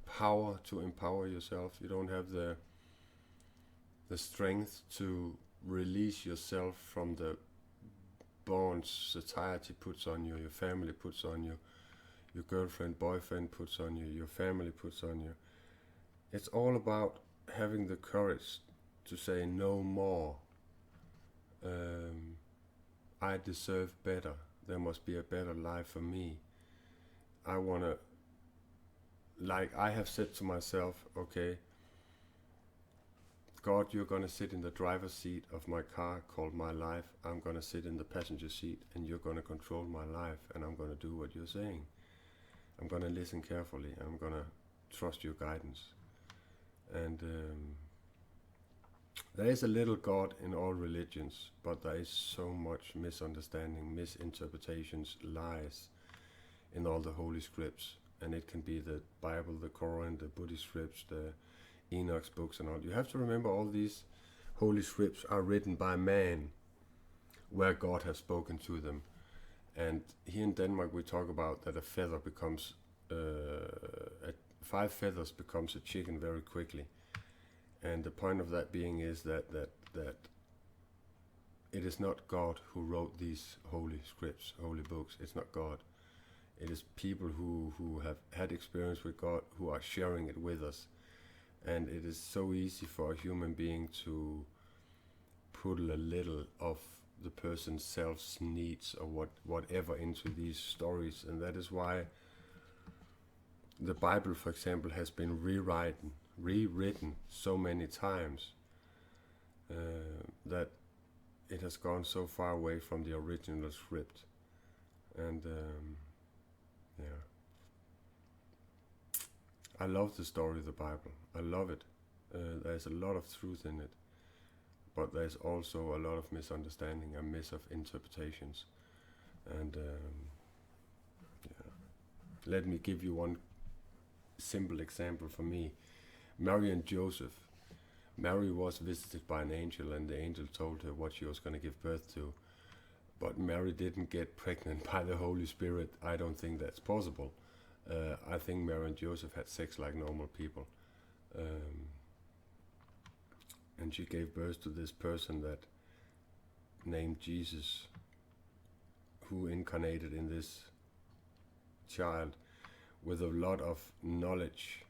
power to empower yourself, you don't have the strength to release yourself from the bonds society puts on you, your family puts on you, your girlfriend, boyfriend puts on you, your family puts on you. It's all about having the courage to say no more. I deserve better. There must be a better life for me. I want to, like I have said to myself, okay, God, you're going to sit in the driver's seat of my car called my life. I'm going to sit in the passenger seat and you're going to control my life, and I'm going to do what you're saying. I'm going to listen carefully. I'm going to trust your guidance. And there is a little God in all religions, but there is so much misunderstanding, misinterpretations, lies in all the holy scripts. And it can be the Bible, the Quran, the Buddhist scripts, the Enoch's books and all. You have to remember all these holy scripts are written by man, where God has spoken to them. And here in Denmark we talk about that a feather becomes, 5 feathers becomes a chicken very quickly. And the point of that being is that it is not God who wrote these holy scripts, holy books. It's not God. It is people who have had experience with God, who are sharing it with us. And it is so easy for a human being to put a little of the person's self's needs or whatever into these stories. And that is why the Bible, for example, has been rewritten so many times that it has gone so far away from the original script. And yeah, I love the story of the Bible. I love it. There's a lot of truth in it, but there's also a lot of misunderstanding and misinterpretations. And yeah, let me give you one simple example for me. Mary and Joseph. Mary was visited by an angel, and the angel told her what she was going to give birth to. But Mary didn't get pregnant by the Holy Spirit. I don't think that's possible. I think Mary and Joseph had sex like normal people. And she gave birth to this person that named Jesus, who incarnated in this child with a lot of knowledge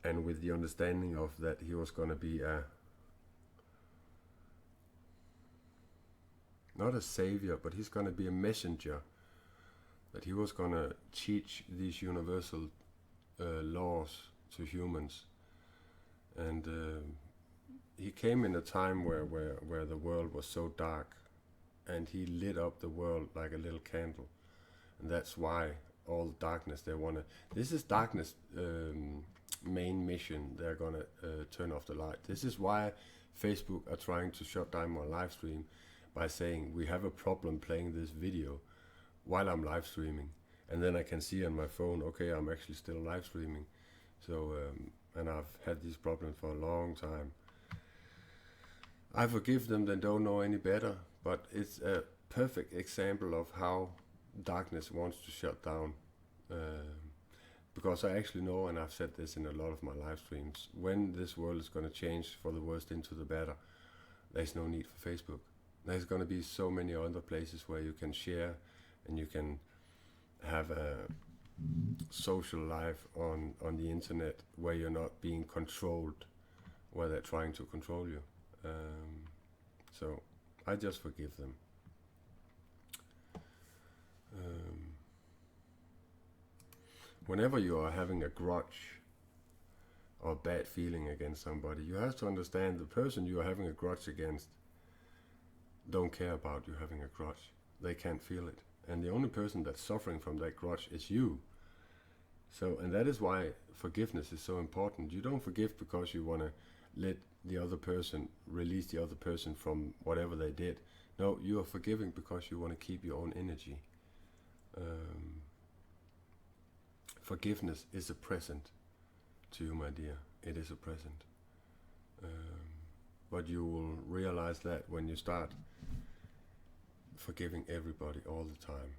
and with the understanding of that he was going to be not a savior, but he's going to be a messenger, that he was going to teach these universal laws to humans. And he came in a time where the world was so dark, and he lit up the world like a little candle. And that's why all darkness, this is darkness main mission. They're gonna turn off the light. This is why Facebook are trying to shut down my live stream by saying we have a problem playing this video while I'm live streaming, and then I can see on my phone, okay, I'm actually still live streaming. So and I've had these problems for a long time. I forgive them, they don't know any better, but it's a perfect example of how darkness wants to shut down. Because I actually know, and I've said this in a lot of my live streams, when this world is going to change for the worst into the better, there's no need for Facebook. There's going to be so many other places where you can share and you can have a social life on the internet where you're not being controlled, where they're trying to control you. So I just forgive them. Whenever you are having a grudge or a bad feeling against somebody, you have to understand the person you are having a grudge against don't care about you having a grudge. They can't feel it. And the only person that's suffering from that grudge is you. So, and that is why forgiveness is so important. You don't forgive because you want to let the other person, release the other person from whatever they did. No, you are forgiving because you want to keep your own energy. Forgiveness is a present to you, my dear. It is a present. But you will realize that when you start forgiving everybody all the time.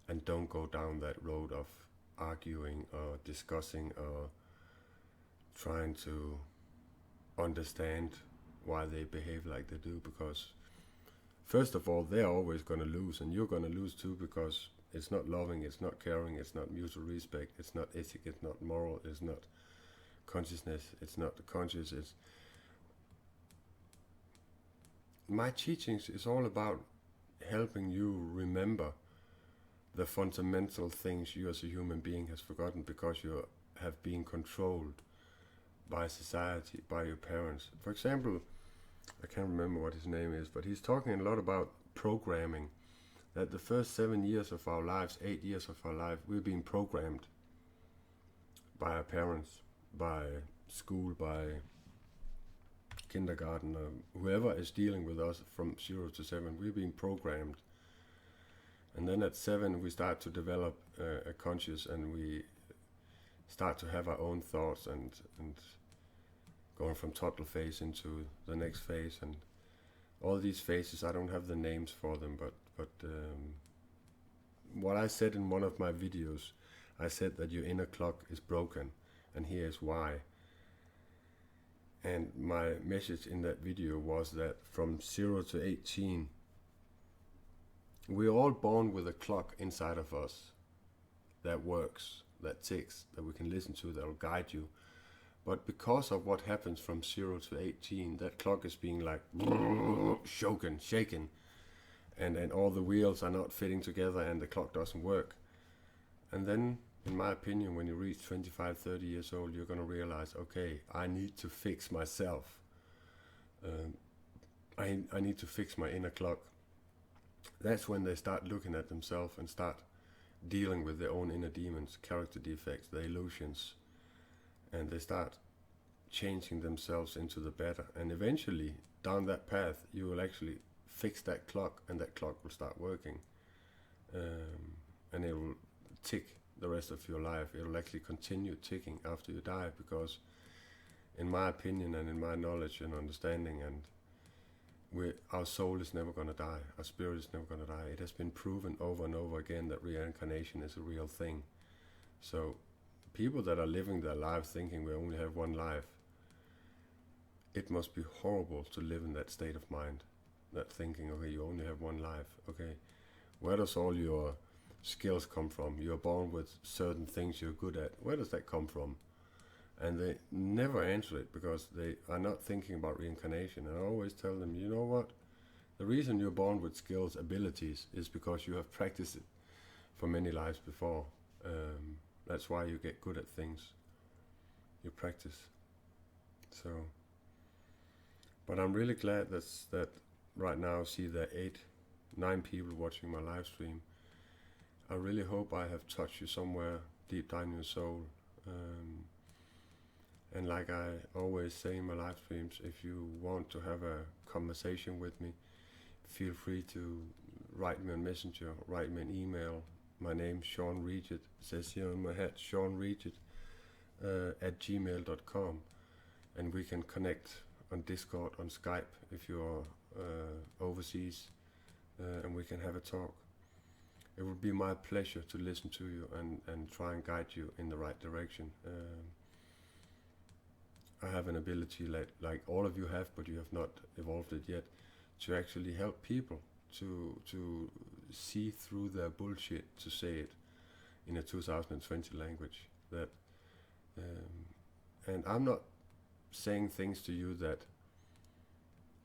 And don't go down that road of arguing or discussing or trying to understand why they behave like they do, because first of all, they're always going to lose, and you're going to lose too, because it's not loving, it's not caring, it's not mutual respect, it's not ethic, it's not moral, it's not consciousness, it's not conscious, my teachings is all about helping you remember the fundamental things you as a human being has forgotten because you have been controlled by society, by your parents. For example, I can't remember what his name is, but he's talking a lot about programming. That the first 7 years of our lives, 8 years of our life, we've been programmed by our parents, by school, by kindergarten, whoever is dealing with us from 0 to 7, we've been programmed. And then at 7 we start to develop a conscious, and we start to have our own thoughts, and going from toddler phase into the next phase, and all these phases, I don't have the names for them, but what I said in one of my videos, I said that your inner clock is broken, and here's why. And my message in that video was that from 0 to 18, we're all born with a clock inside of us that works, that ticks, that we can listen to, that will guide you. But because of what happens from 0 to 18, that clock is being like shaken, and all the wheels are not fitting together, and the clock doesn't work. And then, in my opinion, when you reach 25, 30 years old, you're going to realize, okay, I need to fix myself. I need to fix my inner clock. That's when they start looking at themselves and start dealing with their own inner demons, character defects, the illusions, and they start changing themselves into the better. And eventually, down that path, you will actually fix that clock, and that clock will start working, and it will tick the rest of your life. It will actually continue ticking after you die, because in my opinion and in my knowledge and understanding, and our soul is never going to die, our spirit is never going to die. It has been proven over and over again that reincarnation is a real thing. So people that are living their lives thinking we only have one life, it must be horrible to live in that state of mind, that thinking, okay, you only have one life. Okay, where does all your skills come from? You're born with certain things you're good at. Where does that come from? And they never answer it because they are not thinking about reincarnation. And I always tell them, you know what? The reason you're born with skills, abilities, is because you have practiced it for many lives before. That's why you get good at things. You practice. So, but I'm really glad that right now I see there 8, 9 people watching my live stream. I really hope I have touched you somewhere deep down in your soul. And like I always say in my live streams, if you want to have a conversation with me, feel free to write me on Messenger, write me an email. My name's Sean Riget. It says here on my hat, Sean Riget at gmail.com. And we can connect on Discord, on Skype, if you're overseas, and we can have a talk. It would be my pleasure to listen to you and try and guide you in the right direction. I have an ability like all of you have, but you have not evolved it yet, to actually help people to see through their bullshit, to say it in a 2020 language. That and I'm not saying things to you that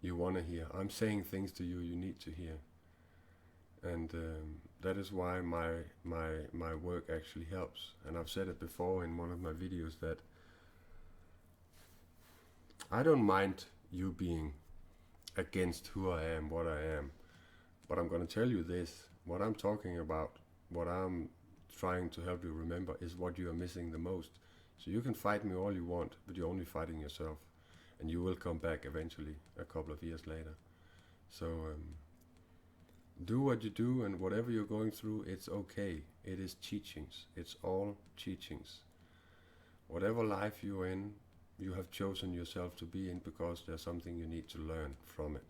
you want to hear. I'm saying things to you need to hear. And that is why my work actually helps. And I've said it before in one of my videos that I don't mind you being against who I am, what I am, but I'm going to tell you this, what I'm talking about, what I'm trying to help you remember is what you are missing the most. So you can fight me all you want, but you're only fighting yourself, and you will come back eventually, a couple of years later. So do what you do, and whatever you're going through, it's okay. It is teachings. It's all teachings. Whatever life you're in, you have chosen yourself to be in because there's something you need to learn from it.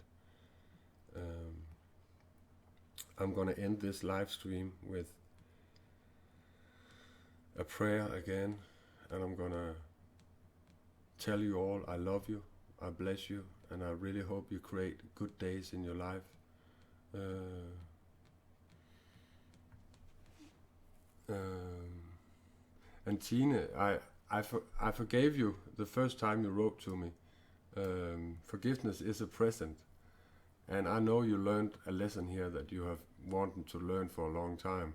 I'm going to end this live stream with a prayer again, and I'm going to tell you all I love you, I bless you, and I really hope you create good days in your life. And Tine, I forgave you the first time you wrote to me. Forgiveness is a present, And I know you learned a lesson here that you have wanted to learn for a long time.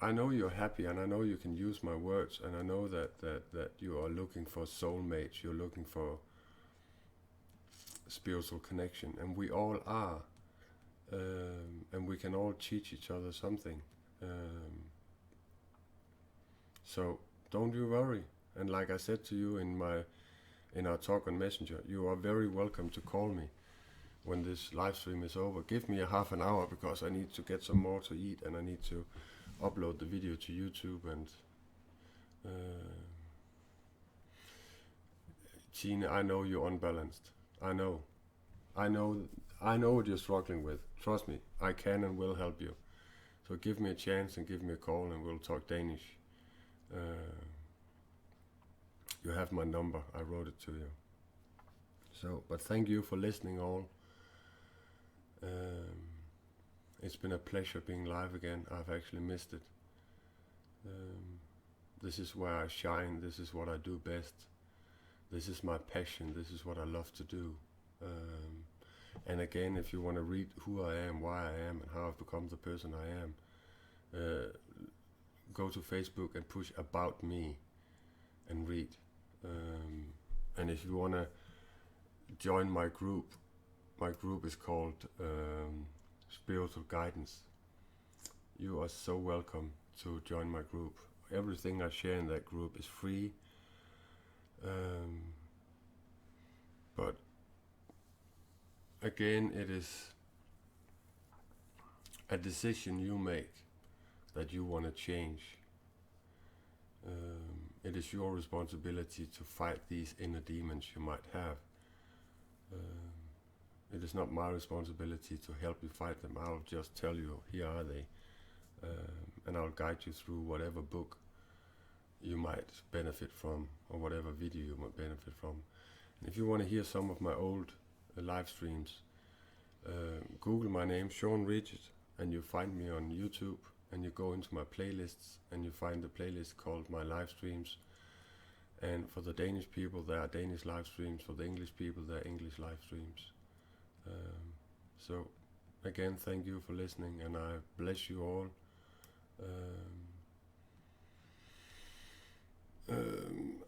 I know you're happy, and I know you can use my words, and I know that you are looking for soulmates, you're looking for spiritual connection, and we all are. And we can all teach each other something. So don't you worry. And like I said to you in our talk on Messenger, you are very welcome to call me when this live stream is over. Give me a half an hour, because I need to get some more to eat, and I need to upload the video to YouTube. And Tina, I know you're unbalanced. I know what you're struggling with. Trust me, I can and will help you. So give me a chance and give me a call, and we'll talk Danish. You have my number, I wrote it to you. So, but thank you for listening all. It's been a pleasure being live again. I've actually missed it. This is where I shine, this is what I do best. This is my passion, this is what I love to do. And again, if you want to read who I am, why I am, and how I've become the person I am, go to Facebook and push About Me and read. And if you want to join my group is called Spiritual Guidance. You are so welcome to join my group. Everything I share in that group is free. But again, it is a decision you make that you want to change. It is your responsibility to fight these inner demons you might have. It is not my responsibility to help you fight them. I'll just tell you, here are they. And I'll guide you through whatever book you might benefit from, or whatever video you might benefit from. And if you want to hear some of my old live streams, Google my name, Sean Riget, and you find me on YouTube, and you go into my playlists, and you find the playlist called My Live Streams. And for the Danish people, there are Danish live streams. For the English people, there are English live streams. So again, thank you for listening, and I bless you all.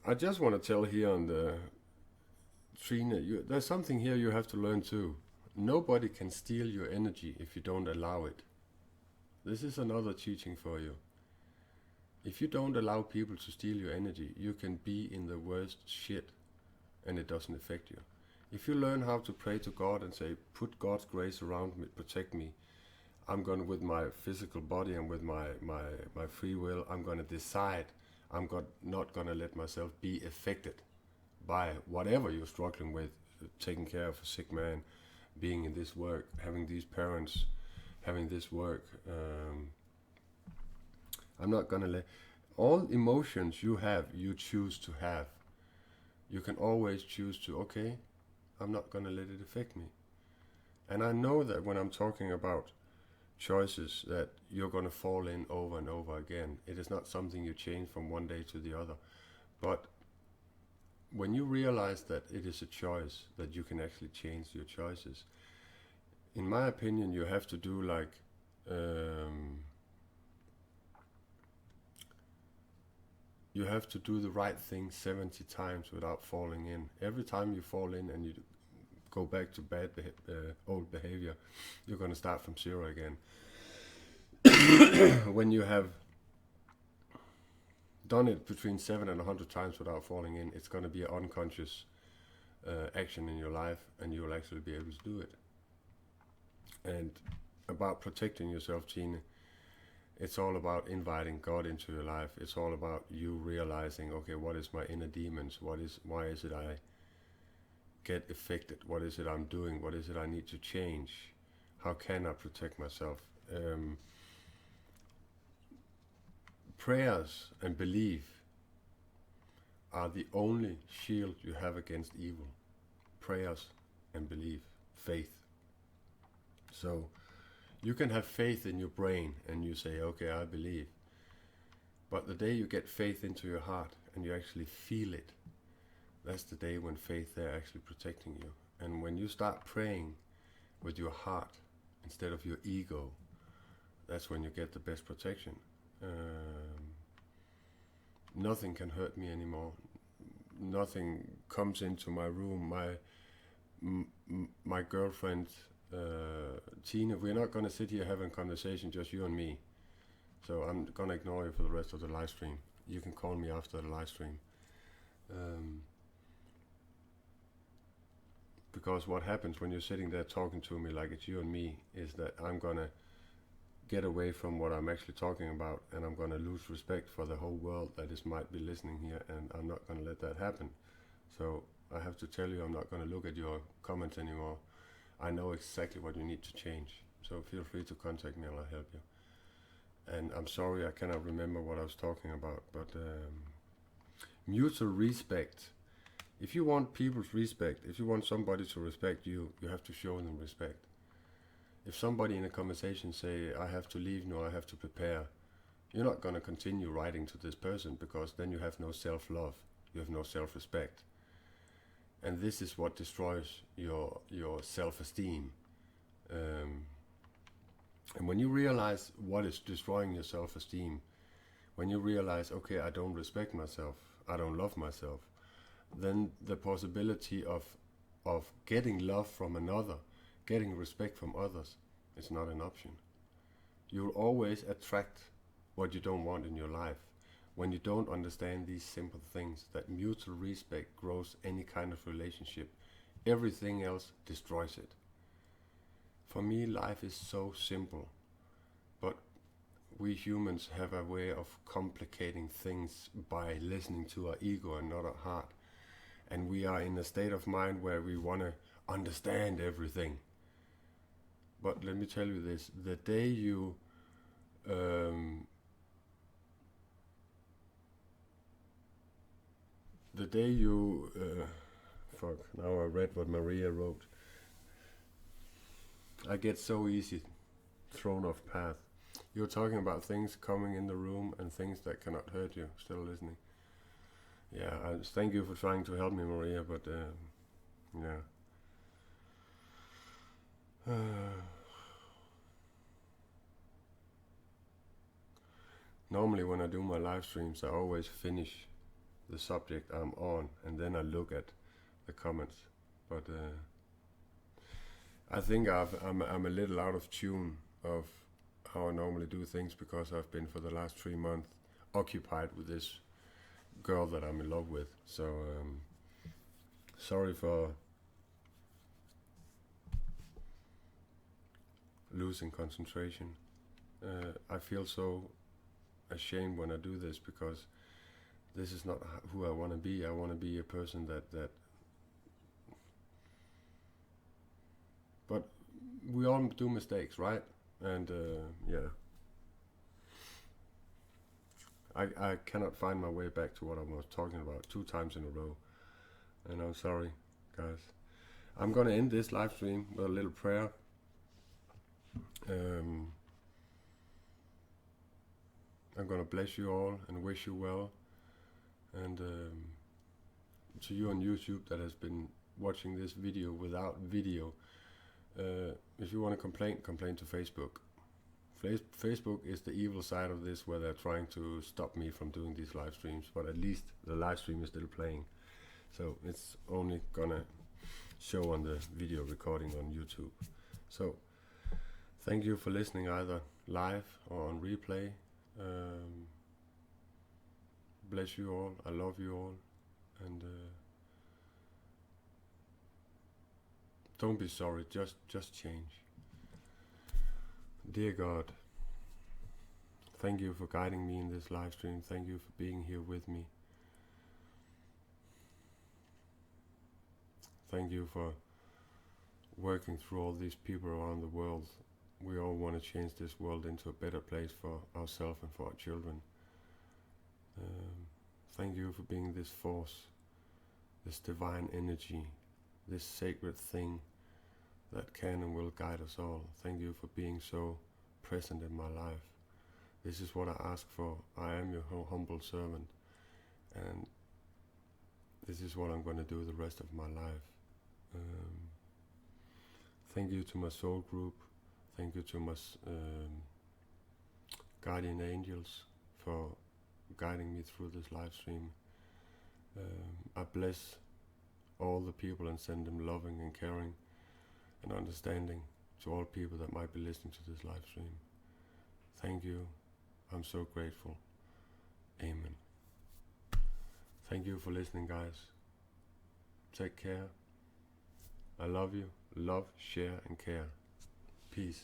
I just want to tell here on the Trina, there's something here you have to learn too. Nobody can steal your energy if you don't allow it. This is another teaching for you. If you don't allow people to steal your energy, you can be in the worst shit and it doesn't affect you. If you learn how to pray to God and say, put God's grace around me, protect me, I'm going to, with my physical body and with my free will, I'm going to decide, not going to let myself be affected by whatever you're struggling with, taking care of a sick man, being in this work, having these parents, having this work. I'm not going to let... All emotions you have, you choose to have. You can always choose to, okay, I'm not going to let it affect me. And I know that when I'm talking about choices that you're going to fall in over and over again. It is not something you change from one day to the other. But when you realize that it is a choice, that you can actually change your choices, in my opinion, you have to do like... you have to do the right thing 70 times without falling in. Every time you fall in and you go back to bad old behavior, you're going to start from zero again. When you have done it between 7 and 100 times without falling in, it's going to be an unconscious action in your life, and you will actually be able to do it. And about protecting yourself, Tina, it's all about inviting God into your life. It's all about you realizing, okay, what is my inner demons? Why is it I get affected? What is it I'm doing? What is it I need to change? How can I protect myself? Prayers and belief are the only shield you have against evil. Prayers and belief, faith. So you can have faith in your brain and you say, okay, I believe. But the day you get faith into your heart and you actually feel it, that's the day when faith they're actually protecting you. And when you start praying with your heart instead of your ego, that's when you get the best protection. Nothing can hurt me anymore. Nothing comes into my room. My girlfriend, Tina, we're not going to sit here having a conversation, just you and me. So I'm going to ignore you for the rest of the live stream. You can call me after the live stream. Because what happens when you're sitting there talking to me like it's you and me is that I'm going to get away from what I'm actually talking about, and I'm going to lose respect for the whole world that might be listening here, and I'm not going to let that happen. So I have to tell you, I'm not going to look at your comments anymore. I know exactly what you need to change. So feel free to contact me and I'll help you. And I'm sorry I cannot remember what I was talking about, but mutual respect. If you want people's respect, if you want somebody to respect you, you have to show them respect. If somebody in a conversation say, I have to leave now, I have to prepare, you're not going to continue writing to this person, because then you have no self-love, you have no self-respect. And this is what destroys your self-esteem. And when you realize what is destroying your self-esteem, when you realize, okay, I don't respect myself, I don't love myself, then the possibility of getting love from another, getting respect from others, is not an option. You'll always attract what you don't want in your life when you don't understand these simple things, that mutual respect grows any kind of relationship. Everything else destroys it. For me, life is so simple, but we humans have a way of complicating things by listening to our ego and not our heart. And we are in a state of mind where we want to understand everything. But let me tell you this, the day you fuck, now I read what Maria wrote. I get so easy thrown off path. You're talking about things coming in the room and things that cannot hurt you. Still listening. Yeah, thank you for trying to help me, Maria, but yeah. Normally when I do my live streams, I always finish the subject I'm on, and then I look at the comments. But I think I'm a little out of tune of how I normally do things, because I've been for the last 3 months occupied with this girl that I'm in love with. So sorry for losing concentration. I feel so ashamed when I do this, because this is not who I want to be. I want to be a person that but we all do mistakes, right? And yeah, I cannot find my way back to what I was talking about 2 times in a row, and I'm sorry, guys. I'm gonna end this live stream with a little prayer. I'm gonna bless you all and wish you well, and to you on YouTube that has been watching this video without video, if you want to complain to Facebook. Facebook is the evil side of this, where they're trying to stop me from doing these live streams, but at least the live stream is still playing, so it's only gonna show on the video recording on YouTube. So thank you for listening, either live or on replay. Bless you all, I love you all, and don't be sorry, just change. Dear God, thank you for guiding me in this live stream. Thank you for being here with me. Thank you for working through all these people around the world. We all want to change this world into a better place for ourselves and for our children. Thank you for being this force, this divine energy, this sacred thing that can and will guide us all. Thank you for being so present in my life. This is what I ask for. I am your humble servant, and this is what I'm going to do the rest of my life. Thank you to my soul group. Thank you to my guardian angels for guiding me through this live stream. I bless all the people and send them loving and caring and understanding to all people that might be listening to this live stream. Thank you. I'm so grateful. Amen. Thank you for listening, guys. Take care. I love you. Love, share, and care. Peace.